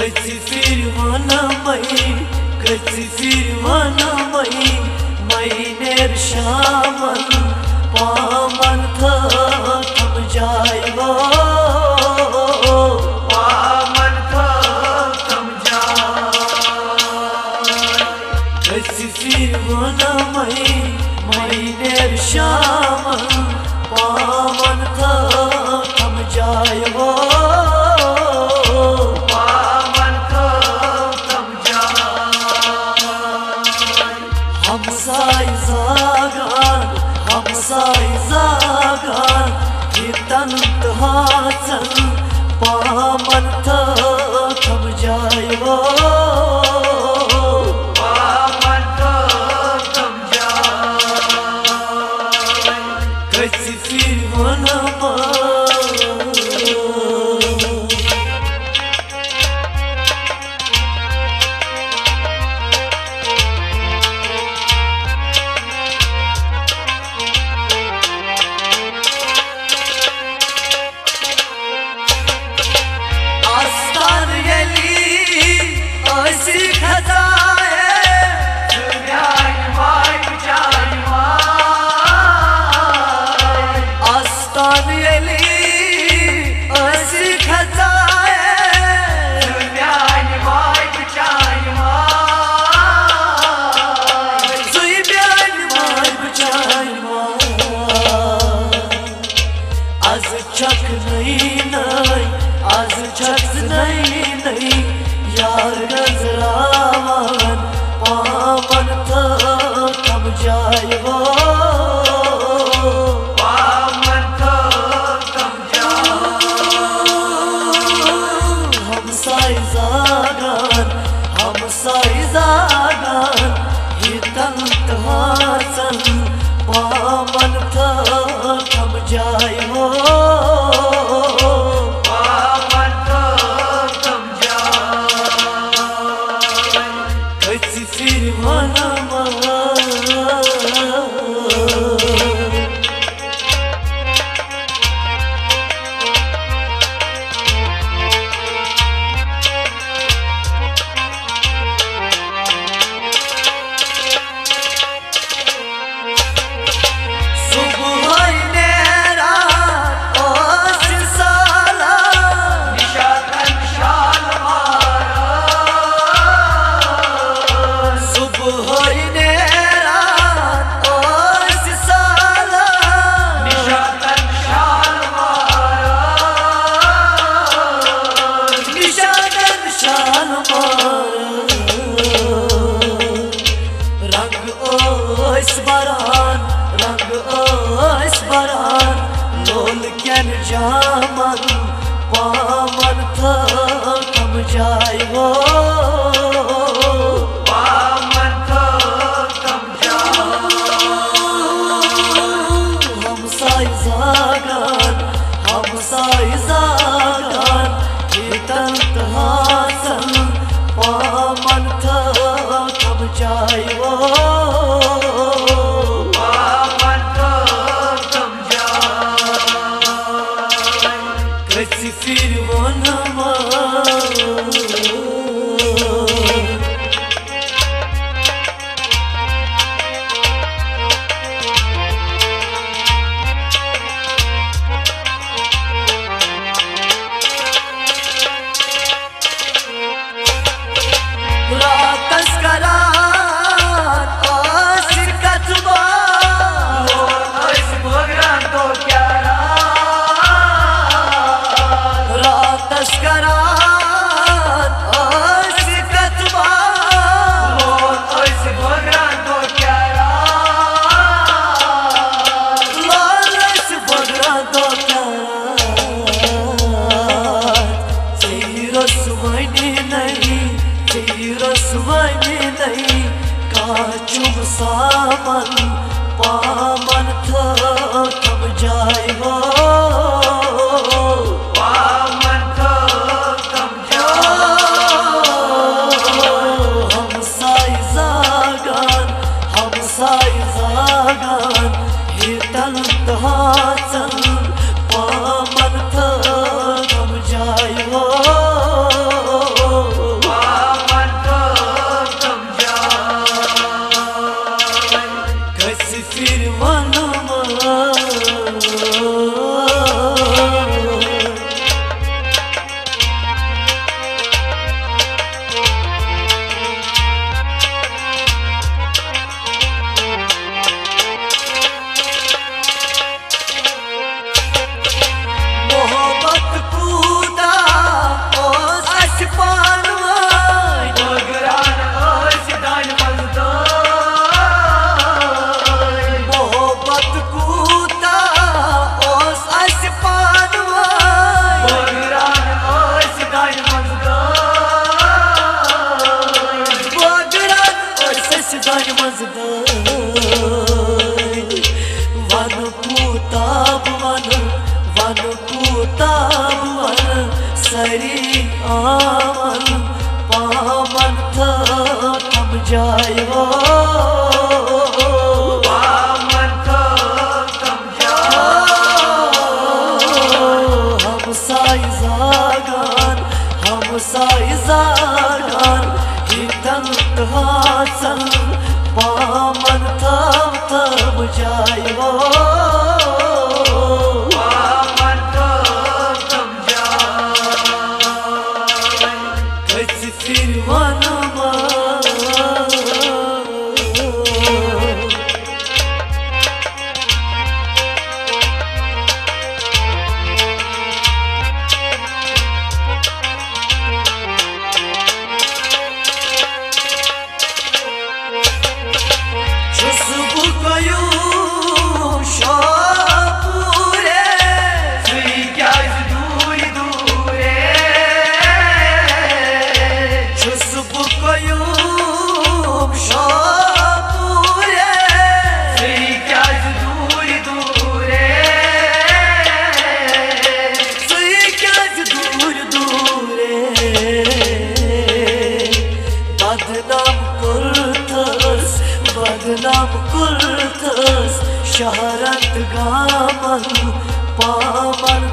कशी फिरवनमयी कशी फिरवनमयी मैनेर श्यामल पामन थम जाय वो पामन थम जाय कशी फिरवनमयी मैनेर श्यामल पामन थम जाय वो हमसाई जागान कीर्तन हासन पामन थम जाय वो पामन थम जाय कशी फिरवनमयी आज छक्स नहीं यार नजरावन पामन थम जाय वो पामन थम जाय हमसाई जागान कीर्तन हासन पामन थम जाय वो रंग ओस बरान लोल कैन जामन पामन थम जाय वो पामन थम जाय हमसाई जागान कीर्तन हासन पामन थम जाय वो कशी फिरवनमयी रसवनी नहीं काचुम सामन पामन थम जाय वो पामन थम जाय हमसाई जागान कीर्तन हासन पामन थम जाय वो सरी आमन पामन थम जायो पामन थम जायो हम साई जागान हितंत हासन पामन थम जायो बदनाम कुर्तस शहरत गामन पामन